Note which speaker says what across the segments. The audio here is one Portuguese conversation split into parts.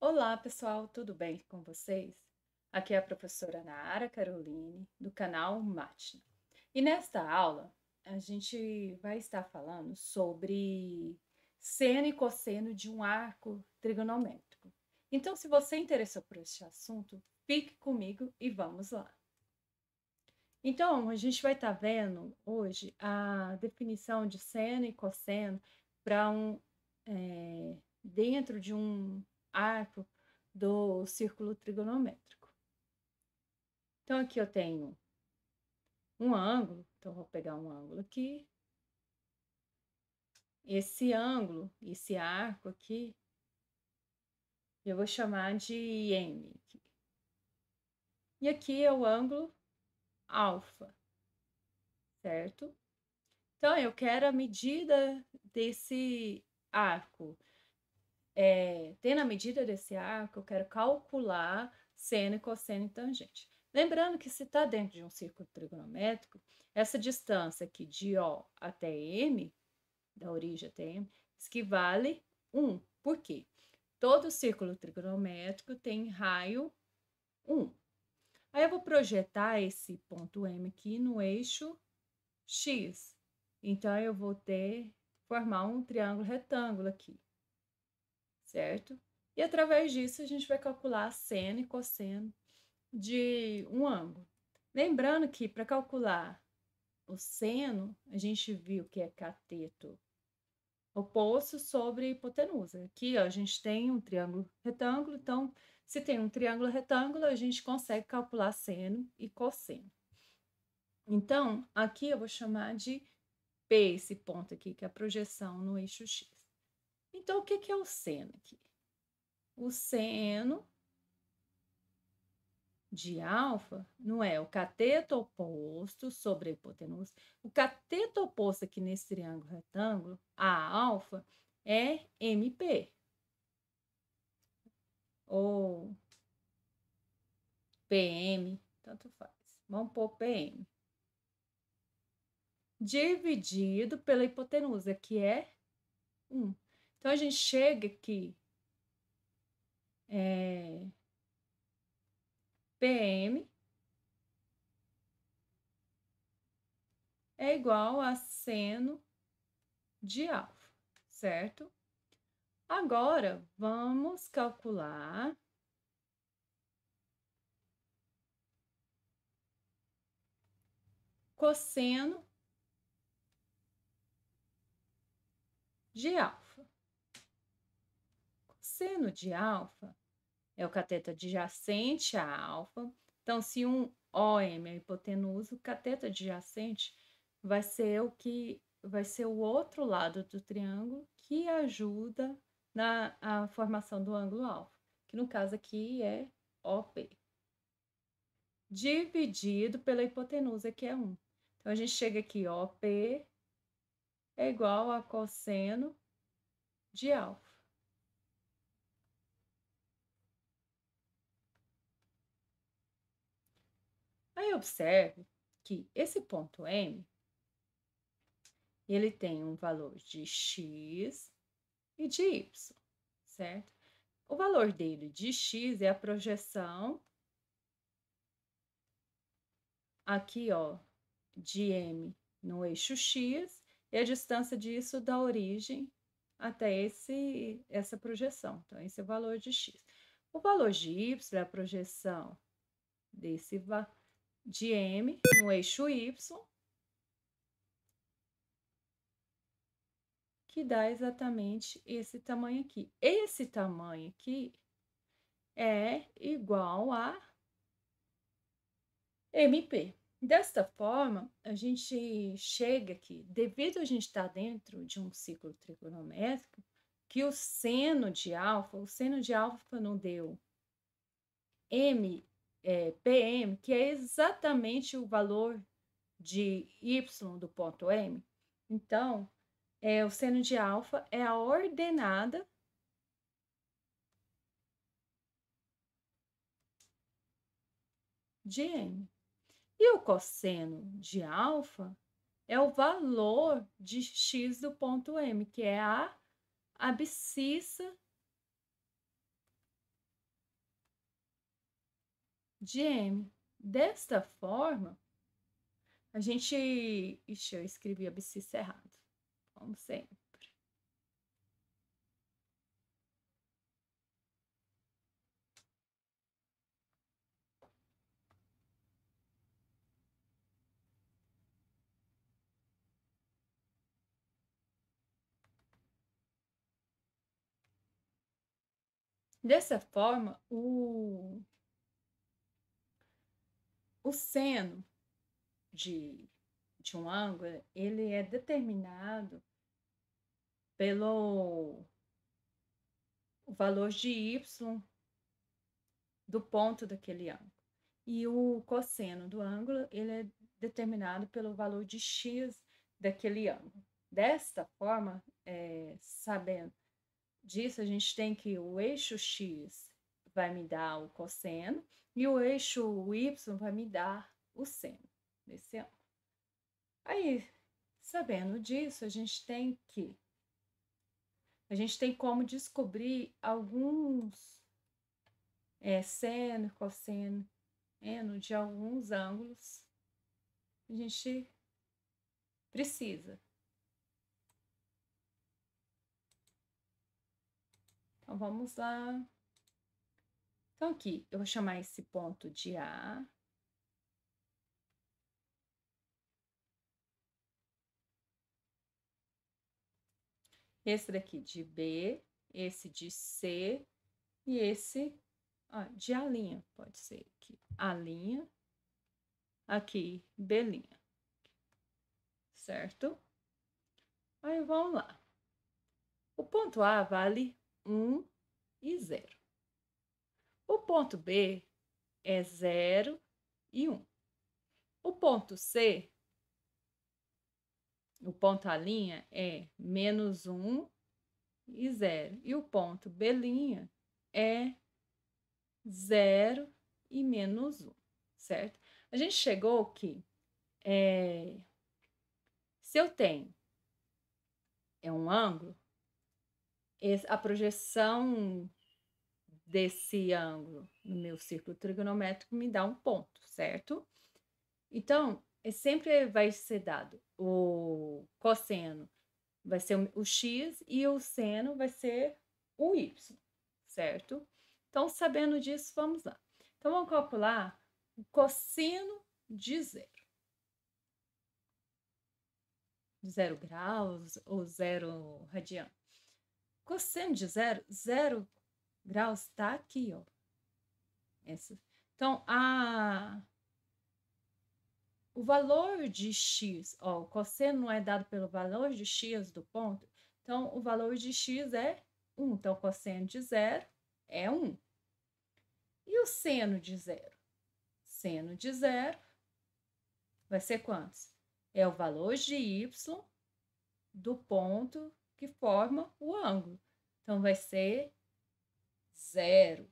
Speaker 1: Olá, pessoal, tudo bem com vocês? Aqui é a professora Nara Caroline, do canal Matna. E nesta aula, a gente vai estar falando sobre seno e cosseno de um arco trigonométrico. Então, se você interessou por este assunto, fique comigo e vamos lá. Então, a gente vai estar vendo hoje a definição de seno e cosseno para dentro de um arco do círculo trigonométrico. Então, aqui eu tenho um ângulo, então vou pegar um ângulo aqui. Esse ângulo, esse arco aqui, eu vou chamar de M. E aqui é o ângulo alfa, certo? Então, eu quero a medida desse arco. Tendo a medida desse arco, eu quero calcular seno e cosseno e tangente. Lembrando que se está dentro de um círculo trigonométrico, essa distância aqui de O até M, da origem até M, equivale 1. Por quê? Todo círculo trigonométrico tem raio 1. Aí eu vou projetar esse ponto M aqui no eixo X. Então, eu vou formar um triângulo retângulo aqui, certo? E através disso a gente vai calcular seno e cosseno de um ângulo. Lembrando que para calcular o seno, a gente viu que é cateto oposto sobre hipotenusa. Aqui, ó, a gente tem um triângulo retângulo, então, se tem um triângulo retângulo, a gente consegue calcular seno e cosseno. Então, aqui eu vou chamar de P, esse ponto aqui, que é a projeção no eixo X. Então, o que é o seno aqui? O seno de alfa não é o cateto oposto sobre a hipotenusa. O cateto oposto aqui nesse triângulo retângulo, a alfa, é MP. Ou PM, tanto faz. Vamos pôr PM. Dividido pela hipotenusa, que é 1. Então, a gente chega aqui, PM é igual a seno de alfa, certo? Agora, vamos calcular cosseno de alfa. Cosseno de alfa é o cateto adjacente a alfa. Então, se um OM é hipotenusa, o cateto adjacente vai ser o outro lado do triângulo que ajuda na formação do ângulo alfa, que no caso aqui é OP, dividido pela hipotenusa, que é 1. Então, a gente chega aqui, OP é igual a cosseno de alfa. Aí observe que esse ponto M, ele tem um valor de x e de y, certo? O valor dele de x é a projeção aqui, ó, de M no eixo x e a distância disso da origem até essa projeção. Então, esse é o valor de x. O valor de y é a projeção de M no eixo y, que dá exatamente esse tamanho aqui. Esse tamanho aqui é igual a MP. Desta forma, a gente chega aqui, devido a gente estar dentro de um ciclo trigonométrico, que o seno de alfa não deu PM, que é exatamente o valor de y do ponto M. Então, o seno de alfa é a ordenada de M. E o cosseno de alfa é o valor de x do ponto M, que é a abscissa de M. Desta forma, a gente... Ixi, eu escrevi abscissa errado. Como sempre. Dessa forma, o seno de um ângulo, ele é determinado pelo valor de y do ponto daquele ângulo. E o cosseno do ângulo, ele é determinado pelo valor de x daquele ângulo. Desta forma, sabendo disso, a gente tem que o eixo x vai me dar o cosseno e o eixo y vai me dar o seno desse ângulo. Aí, sabendo disso, a gente tem como descobrir alguns seno e cosseno de alguns ângulos. A gente precisa. Então, vamos lá. Então, aqui, eu vou chamar esse ponto de A. Esse daqui de B, esse de C e esse de A', pode ser aqui A', aqui B', certo? Aí, vamos lá. O ponto A vale 1 e 0. O ponto B é 0 e 1. O ponto C, o ponto A' é menos 1 e 0. E o ponto B' é 0 e menos 1, certo? A gente chegou que se eu tenho um ângulo, a projeção desse ângulo no meu círculo trigonométrico me dá um ponto, certo? Então, sempre vai ser dado o cosseno vai ser o x e o seno vai ser o y, certo? Então, sabendo disso, vamos lá. Então, vamos calcular o cosseno de 0. 0 graus ou 0 radiano. Cosseno de 0, 0 graus está aqui, ó. Então, o valor de x, o cosseno não é dado pelo valor de x do ponto, então o valor de x é 1. Então, o cosseno de 0 é 1. E o seno de 0? Seno de 0 vai ser quantos? É o valor de y do ponto que forma o ângulo. Então, vai ser 0,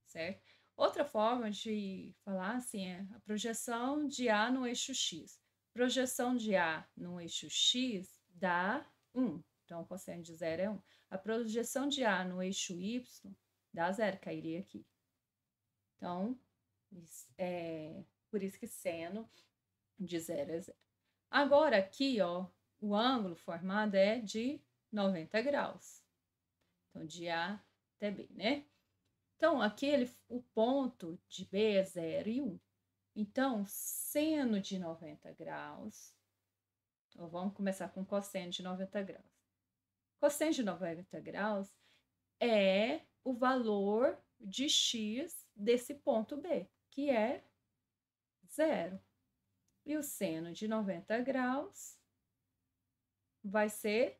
Speaker 1: certo? Outra forma de falar assim é a projeção de A no eixo X. Projeção de A no eixo X dá 1. Então, o cosseno de 0 é 1. A projeção de A no eixo Y dá 0, cairia aqui. Então, por isso que seno de 0 é 0. Agora, aqui, ó, o ângulo formado é de 90 graus. Então, de A até B, né? Então, aqui o ponto de B é 0 e 1. Então, seno de 90 graus. Então, vamos começar com cosseno de 90 graus. Cosseno de 90 graus é o valor de x desse ponto B, que é 0. E o seno de 90 graus vai ser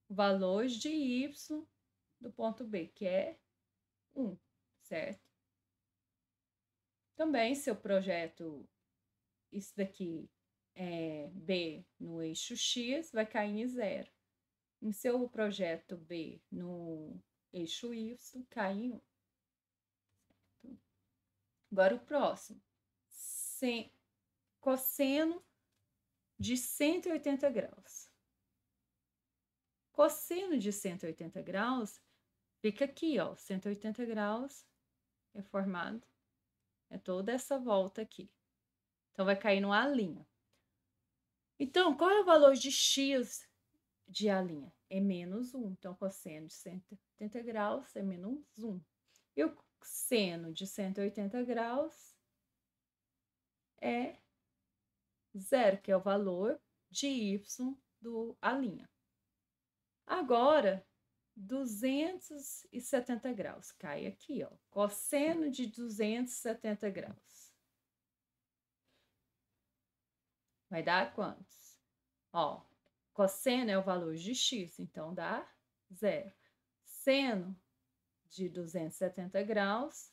Speaker 1: o valor de y do ponto B, que é 1, certo? Também, se eu projeto isso daqui B no eixo X, vai cair em 0. E se eu projeto B no eixo Y, cai em 1. Agora, o próximo. Cosseno de 180 graus. Cosseno de 180 graus fica aqui, ó. 180 graus é formado É toda essa volta aqui. Então, vai cair no A'. Então, qual é o valor de x de A'? É menos 1. Então, cosseno de 180 graus é menos 1. E o seno de 180 graus é 0, que é o valor de y do A'. Agora, 270 graus. Cai aqui, ó. Cosseno de 270 graus. Vai dar quantos? Ó, cosseno é o valor de x, então dá 0. Seno de 270 graus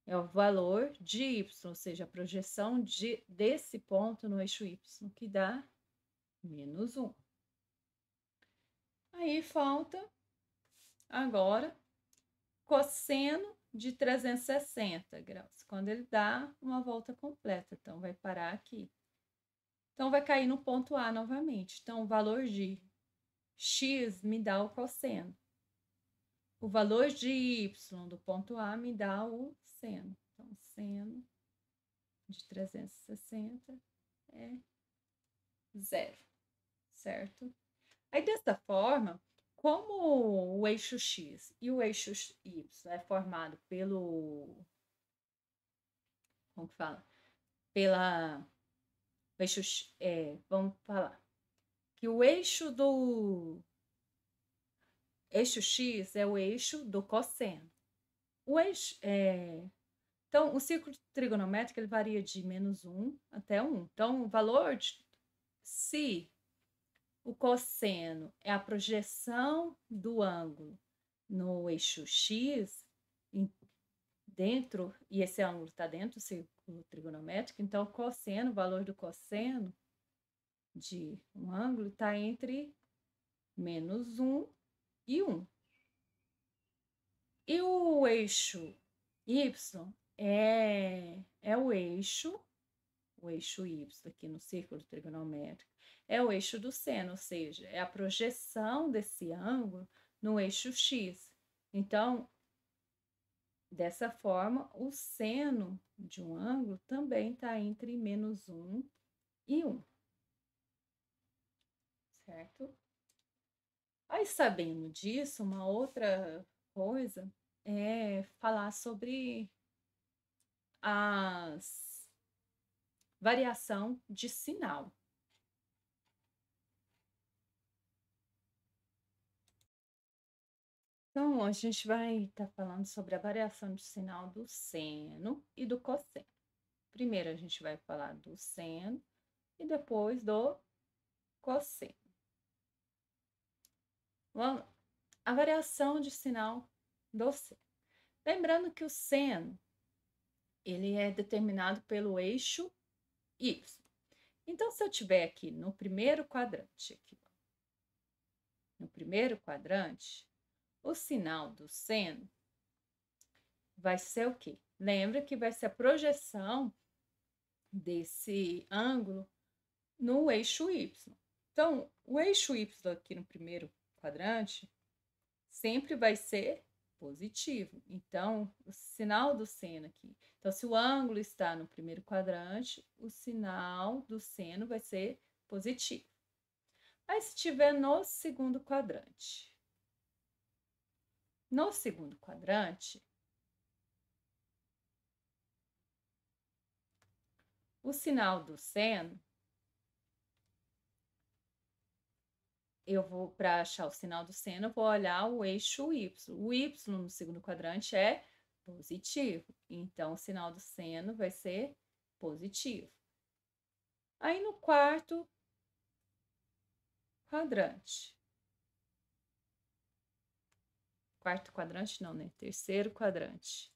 Speaker 1: é o valor de y, ou seja, a projeção desse ponto no eixo y, que dá menos 1. Aí falta agora cosseno de 360 graus, quando ele dá uma volta completa. Então, vai parar aqui. Então, vai cair no ponto A novamente. Então, o valor de x me dá o cosseno. O valor de y do ponto A me dá o seno. Então, seno de 360 é 0, certo? Aí, dessa forma, como o eixo x e o eixo y é formado pelo... Como que fala? Pela... O eixo... vamos falar. Que o eixo do... Eixo x é o eixo do cosseno. O eixo... Então, o círculo trigonométrico ele varia de menos 1 até 1. Então, o valor de... Se o cosseno é a projeção do ângulo no eixo x, dentro, e esse ângulo está dentro do círculo trigonométrico, então o cosseno, o valor do cosseno de um ângulo está entre menos 1 e 1. E o eixo y é o eixo y aqui no círculo trigonométrico, é o eixo do seno, ou seja, é a projeção desse ângulo no eixo x. Então, dessa forma, o seno de um ângulo também está entre menos 1 e 1. Certo? Aí, sabendo disso, uma outra coisa é falar sobre as variação de sinal. Então, a gente vai estar falando sobre a variação de sinal do seno e do cosseno. Primeiro, a gente vai falar do seno e depois do cosseno. Vamos lá. A variação de sinal do seno. Lembrando que o seno, ele é determinado pelo eixo y. Então, se eu tiver aqui no primeiro quadrante, no primeiro quadrante, o sinal do seno vai ser o quê? Lembra que vai ser a projeção desse ângulo no eixo y. Então, o eixo y aqui no primeiro quadrante sempre vai ser positivo. Então, o sinal do seno aqui. Então, se o ângulo está no primeiro quadrante, o sinal do seno vai ser positivo. Aí, se estiver no segundo quadrante. No segundo quadrante, o sinal do seno, para achar o sinal do seno, eu vou olhar o eixo y. O y no segundo quadrante é positivo, então o sinal do seno vai ser positivo. Aí no quarto quadrante. Quarto quadrante não, né? Terceiro quadrante.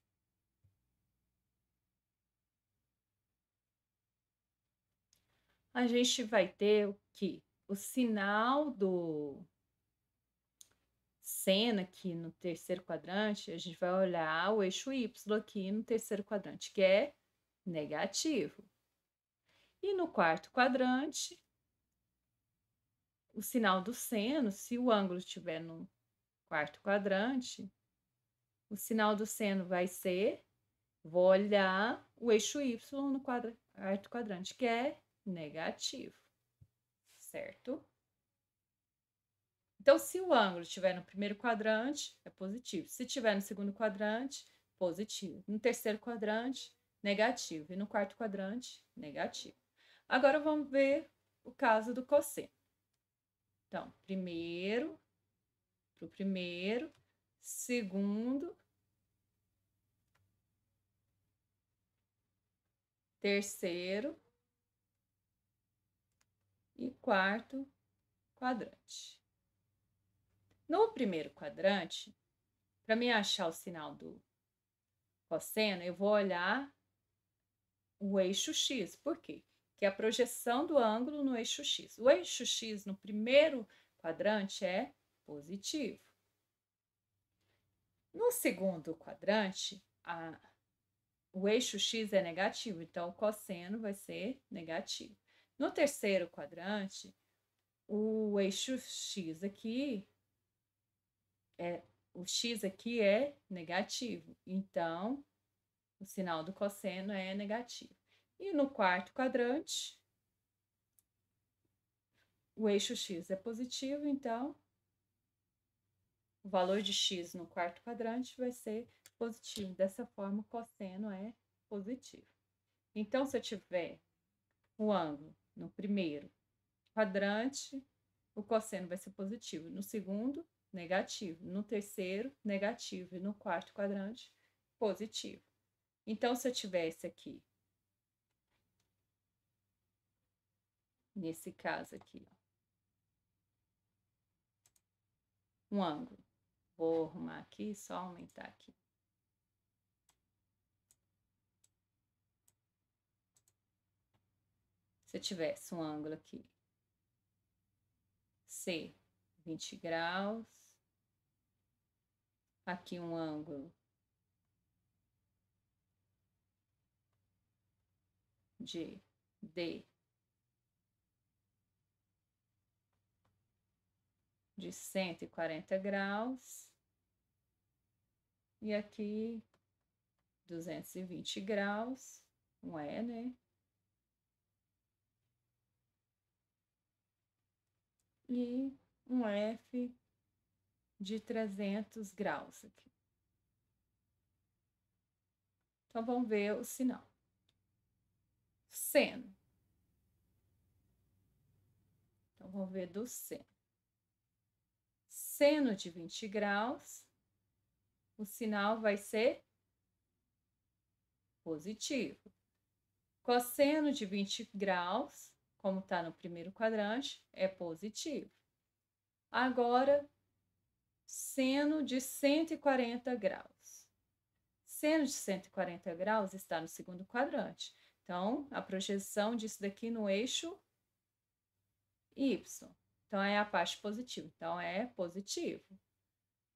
Speaker 1: A gente vai ter o quê? O sinal do seno aqui no terceiro quadrante, a gente vai olhar o eixo y aqui no terceiro quadrante, que é negativo. E no quarto quadrante, o sinal do seno, se o ângulo estiver no quarto quadrante, o sinal do seno vai ser Vou olhar o eixo Y no quarto quadrante, que é negativo, certo? Então, se o ângulo estiver no primeiro quadrante, é positivo. Se estiver no segundo quadrante, positivo. No terceiro quadrante, negativo. E no quarto quadrante, negativo. Agora, vamos ver o caso do cosseno. Então, primeiro, para o primeiro, segundo, terceiro e quarto quadrante. No primeiro quadrante, para mim achar o sinal do cosseno, eu vou olhar o eixo X. Por quê? Que é a projeção do ângulo no eixo X. O eixo X no primeiro quadrante é positivo. No segundo quadrante, o eixo X é negativo, então o cosseno vai ser negativo. No terceiro quadrante, o eixo X aqui o X aqui é negativo, então o sinal do cosseno é negativo. E no quarto quadrante, o eixo X é positivo, então o valor de X no quarto quadrante vai ser positivo. Dessa forma, o cosseno é positivo. Então, se eu tiver o ângulo no primeiro quadrante, o cosseno vai ser positivo. No segundo, negativo. No terceiro, negativo. E no quarto quadrante, positivo. Então, se eu tivesse aqui, nesse caso aqui, ó, um ângulo. Vou arrumar aqui, só aumentar aqui. Se eu tivesse um ângulo aqui, C, 20 graus. Aqui um ângulo de D de 140 graus. E aqui 220 graus, não é, né? E um F de 300 graus aqui. Então, vamos ver o sinal. Seno. Então, vamos ver do seno. Seno de 20 graus, o sinal vai ser positivo. Cosseno de 20 graus, como está no primeiro quadrante, é positivo. Agora, seno de 140 graus. Seno de 140 graus está no segundo quadrante. Então, a projeção disso daqui no eixo Y. Então, é a parte positiva. Então, é positivo.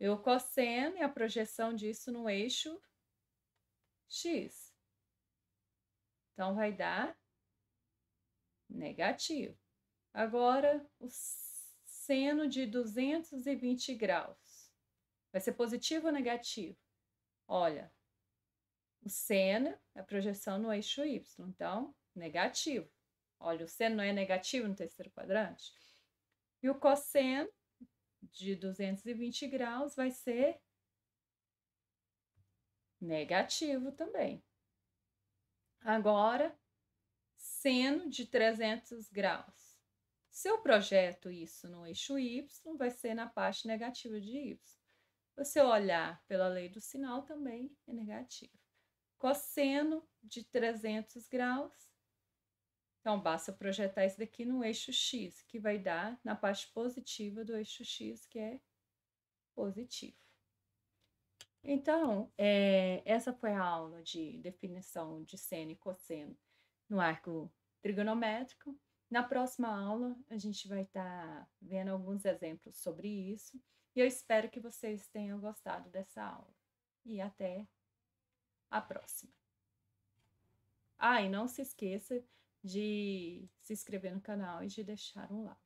Speaker 1: E o cosseno e a projeção disso no eixo X. Então, vai dar negativo. Agora, o seno de 220 graus. Vai ser positivo ou negativo? Olha, o seno é a projeção no eixo Y, então, negativo. Olha, o seno não é negativo no terceiro quadrante? E o cosseno de 220 graus vai ser negativo também. Agora, seno de 300 graus. Se eu projeto isso no eixo Y, vai ser na parte negativa de Y. Se eu olhar pela lei do sinal, também é negativo. Cosseno de 300 graus. Então, basta projetar isso daqui no eixo X, que vai dar na parte positiva do eixo X, que é positivo. Então, essa foi a aula de definição de seno e cosseno no arco trigonométrico. Na próxima aula, a gente vai estar vendo alguns exemplos sobre isso. E eu espero que vocês tenham gostado dessa aula. E até a próxima. Ah, e não se esqueça de se inscrever no canal e de deixar um like.